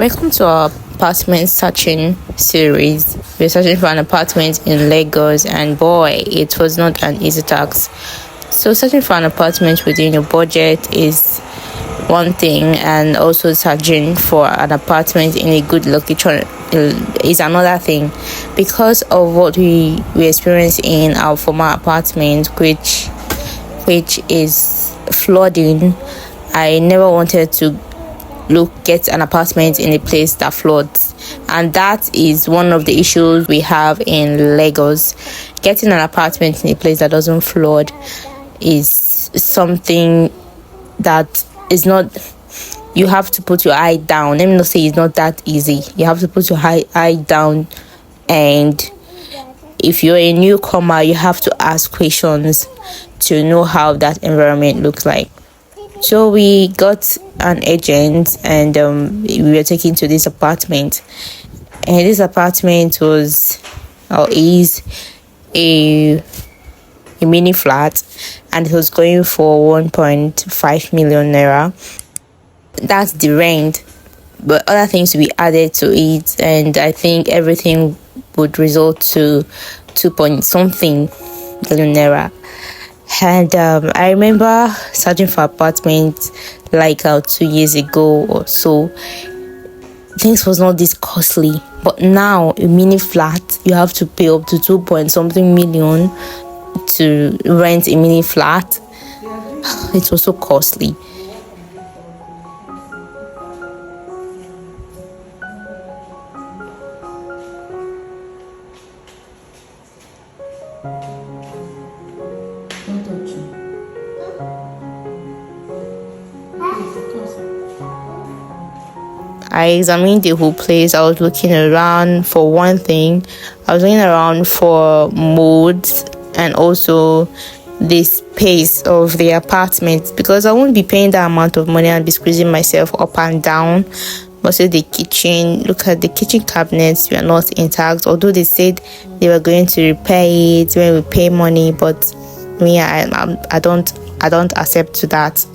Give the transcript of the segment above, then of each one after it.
Welcome to our apartment searching series. We're searching for an apartment in Lagos, and boy, it was not an easy task. So, searching for an apartment within your budget is one thing, and also searching for an apartment in a good location is another thing. Because of what we experienced in our former apartment, which is flooding, I never wanted to get an apartment in a place that floods, and that is one of the issues we have in Lagos. Getting an apartment in a place that doesn't flood is something that is not, you have to put your eye down. Let me not say it's not that easy. You have to put your eye down, and if you're a newcomer, you have to ask questions to know how that environment looks like. So we got an agent, and we were taken to this apartment. And this apartment is a mini flat, and it was going for 1.5 million naira. That's the rent, but other things will be added to it, and I think everything would result to 2 point something million naira. And I remember searching for apartments like 2 years ago or so. Things was not this costly, but now a mini flat, you have to pay up to 2 point something million to rent a mini flat. It was so costly. I examined the whole place. I was looking around for one thing. I was looking around for modes and also the space of the apartment, because I won't be paying that amount of money and be squeezing myself up and down. Also the kitchen, look at the kitchen cabinets, were not intact, although they said they were going to repair it when we pay money, but me, I don't accept to that.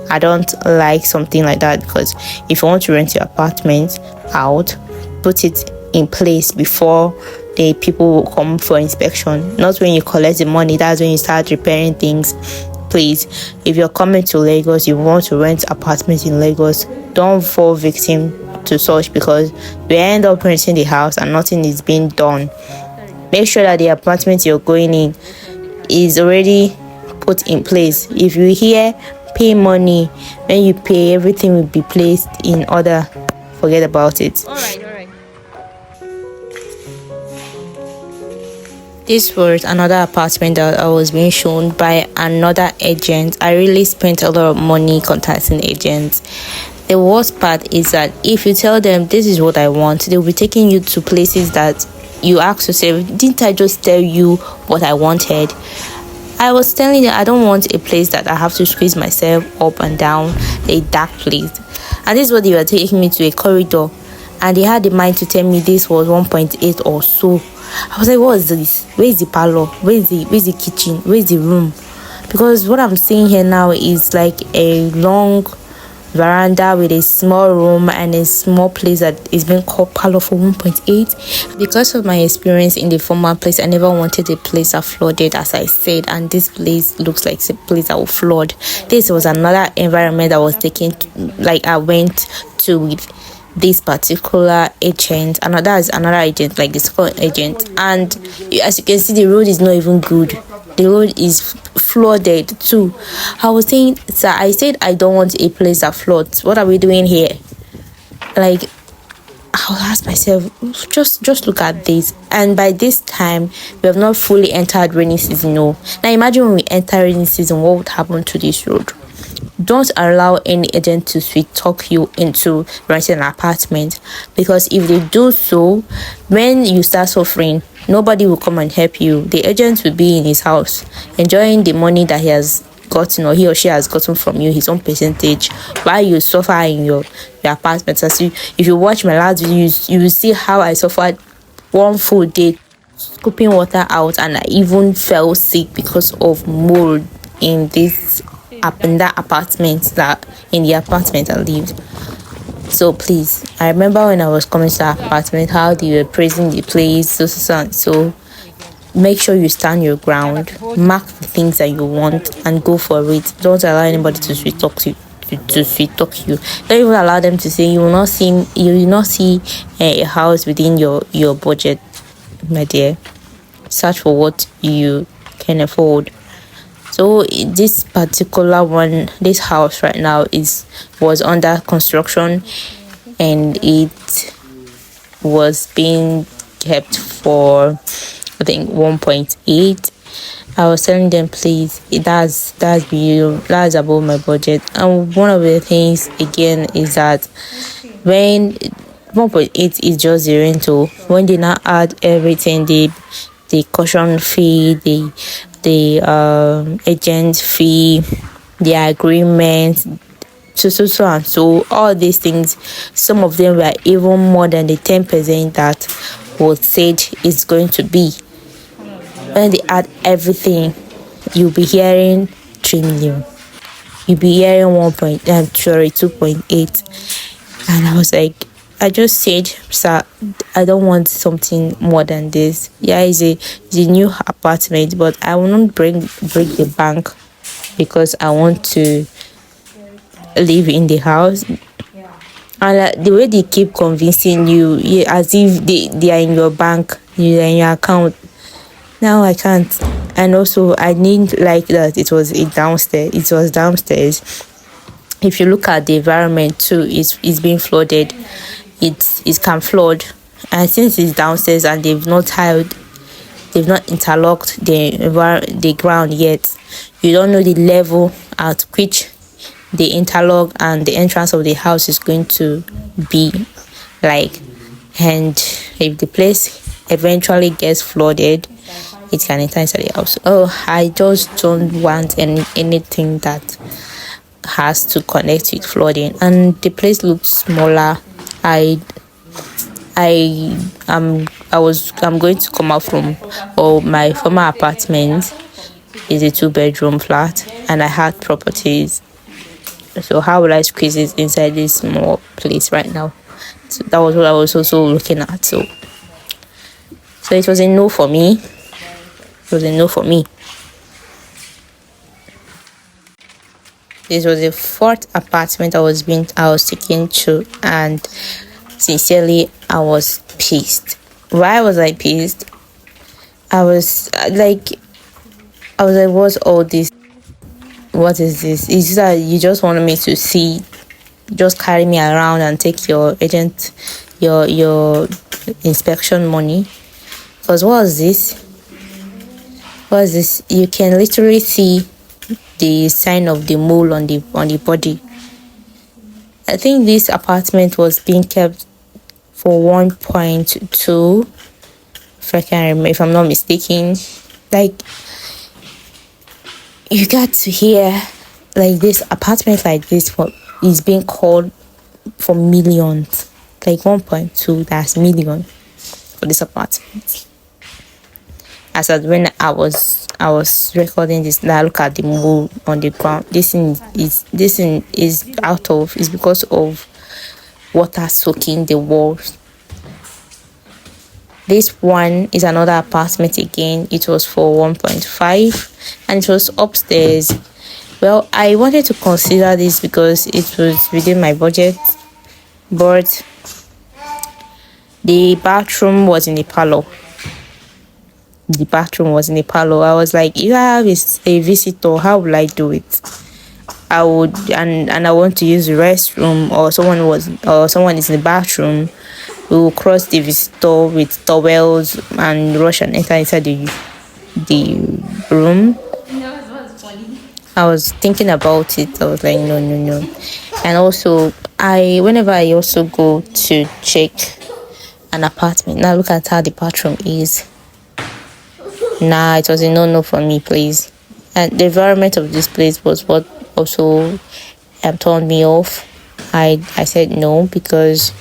I don't like something like that, because if you want to rent your apartment out, put it in place before the people will come for inspection. Not when you collect the money, that's when you start repairing things. Please, if you're coming to Lagos, you want to rent apartments in Lagos, don't fall victim to such, because we end up renting the house and nothing is being done. Make sure that the apartment you're going in is already put in place. If you hear pay money, when you pay, everything will be placed in order. Forget about it. All right. This was another apartment that I was being shown by another agent. I really spent a lot of money contacting agents. The worst part is that if you tell them this is what I want, they'll be taking you to places that you ask yourself, didn't I just tell you what I wanted? I was telling them I don't want a place that I have to squeeze myself up and down, a dark place. And this is what they were taking me to, a corridor. And they had the mind to tell me this was 1.8 or so. I was like, what is this? Where is the parlor? Where's the kitchen? Where's the room? Because what I'm seeing here now is like a long veranda with a small room and a small place that is being called parlor for 1.8. Because of my experience in the former place, I never wanted a place that flooded, as I said, and this place looks like a place that will flood. This was another environment that was taken, like I went to with this particular agent. Another agent, like the second agent, and as you can see, the road is not even good. The road is flooded too. I said I don't want a place that floods. What are we doing here? Like, I'll ask myself, just look at this. And by this time, we have not fully entered rainy season. No. Now imagine when we enter rainy season, what would happen to this road? Don't allow any agent to sweet talk you into renting an apartment, because if they do so, when you start suffering, nobody will come and help you. The agent will be in his house enjoying the money that he has gotten, or he or she has gotten from you, his own percentage, while you suffer in your apartment. As if you watch my last video, you will see how I suffered one full day scooping water out, and I even fell sick because of mold in that apartment, that in the apartment I lived. So please, I remember when I was coming to our apartment, how they were praising the place, so and so. Make sure you stand your ground, mark the things that you want, and go for it. Don't allow anybody to sweet talk to you. To sweet talk you. Don't even allow them to say you will not see a house within your budget, my dear. Search for what you can afford. So this particular one, this house right now was under construction, and it was being kept for I think 1.8. I was telling them, please, that's above my budget. And one of the things again is that when 1.8 is just the rental, when they now add everything, the caution fee, the agent fee, the agreement, so and so, all these things, some of them were even more than the 10% that was said is going to be. When they add everything, you'll be hearing 3 million. You'll be hearing 2.8. And I was like, I just said, sir, I don't want something more than this. Yeah, it's a new apartment, but I will not break the bank because I want to live in the house. And the way they keep convincing you, as if they are in your bank, you are in your account. Now I can't. And also I didn't like that it was downstairs. If you look at the environment too, it's being flooded. It can flood, and since it's downstairs and they've not interlocked the ground yet, you don't know the level at which the interlock and the entrance of the house is going to be like. And if the place eventually gets flooded, it can enter into the house. I just don't want anything that has to connect with flooding. And the place looked smaller. I'm going to come out from my former apartment is a 2-bedroom flat, and I had properties. So how will I squeeze it inside this small place right now? So that was what I was also looking at. So it was a no for me. This was the 4th apartment I was taken to, and sincerely I was pissed. Why was I pissed? I was like, what's all this? What is this? It's just that you just wanted me to see, just carry me around and take your agent, your inspection money. Because what is this? You can literally see the sign of the mole on the body. I think this apartment was being kept for 1.2, if I'm not mistaken. Like, you got to hear, like, this apartment like this is being called for millions. Like 1.2, that's million for this apartment. As at when I was recording this, now look at the mole on the ground. This thing is because of water soaking the walls. This one is another apartment again. It was for 1.5, and it was upstairs. Well, I wanted to consider this because it was within my budget, but the bathroom was in the parlor. I was like, if I have a visitor, how will I do it? I would, and I want to use the restroom, or someone is in the bathroom. We will cross the visitor with towels and rush and enter inside the room. I was thinking about it. I was like, no. And also, whenever I also go to check an apartment, now look at how the bathroom is. Nah, it was a no for me, please. And the environment of this place was what also turned me off. I said no, because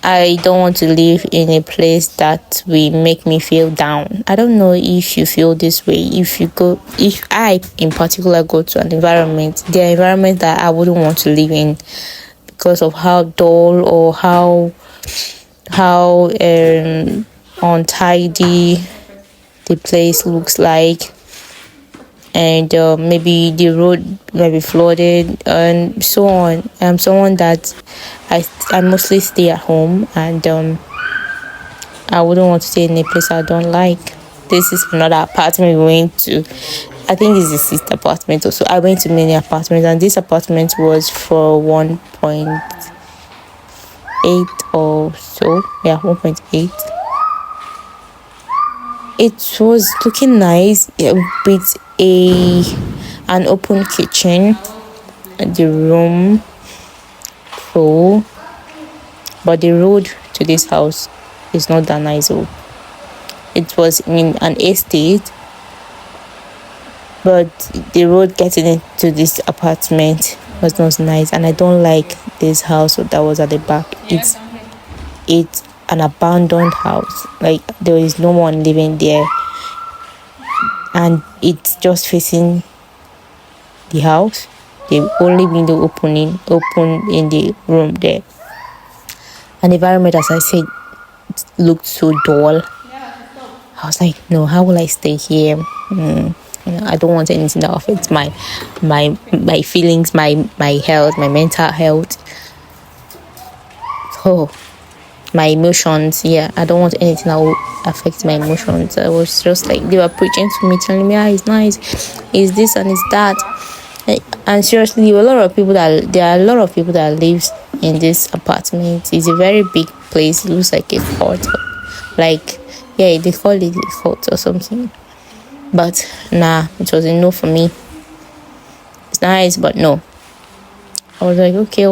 I don't want to live in a place that will make me feel down. I don't know if you feel this way. If I in particular go to an environment, the environment that I wouldn't want to live in, because of how dull or how untidy the place looks like, and maybe the road might be flooded and so on. I'm someone that I mostly stay at home, and I wouldn't want to stay in a place I don't like. This is another apartment we went to. I think it's the sixth apartment also. I went to many apartments, and this apartment was for 1.8 or so. Yeah, 1.8. It was looking nice, with an open kitchen, the room full, but the road to this house is not that nice. It was in an estate, but the road getting into this apartment was not nice, and I don't like this house that was at the back. It's an abandoned house, like there is no one living there, and it's just facing the house. The only window open in the room there, and the environment, as I said, looked so dull. I was like, no, how will I stay here? I don't want anything that affects my feelings, my health, my mental health. So my emotions, I don't want anything that will affect my emotions. I was just like, they were preaching to me, telling me, it's nice, it's this and it's that. And seriously, there are a lot of people that live in this apartment. It's a very big place. It looks like a fort, like they call it a fort or something. But nah, it was a no for me. It's nice, but no. I was like, okay,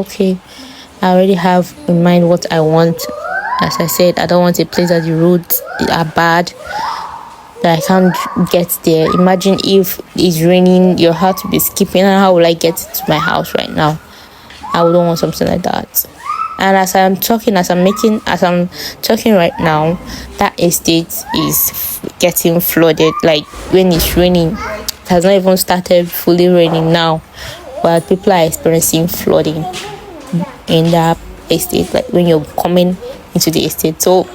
I already have in mind what I want. As I said, I don't want a place that the roads are bad, that I can't get there. Imagine if it's raining, your heart will be skipping, and how will I get to my house right now? I wouldn't want something like that. And as I'm talking right now, that estate is getting flooded. Like when it's raining, it has not even started fully raining now, but people are experiencing flooding in that estate, like when you're coming into the estate. So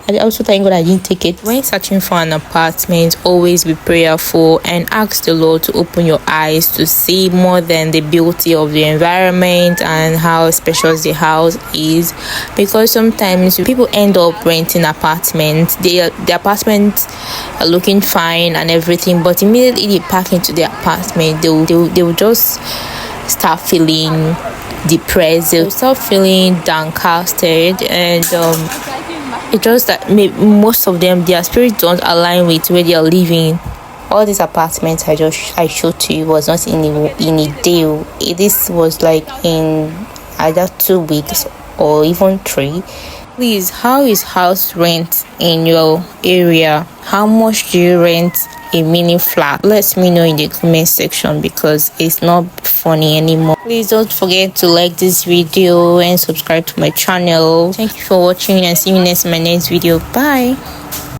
I also thank God I didn't take it. When searching for an apartment, always be prayerful and ask the Lord to open your eyes to see more than the beauty of the environment and how special the house is. Because sometimes people end up renting apartments. The apartments are looking fine and everything, but immediately they pack into the apartment, they will just start feeling depressed. They'll start feeling downcasted, and it's just that most of them, their spirits don't align with where they are living. All these apartments I showed to you was not in a day. This was like in either 2 weeks or even 3. Please, how is house rent in your area? How much do you rent a mini flat? Let me know in the comment section, because it's not funny anymore. Please don't forget to like this video and subscribe to my channel. Thank you for watching, and see you next in my next video. Bye.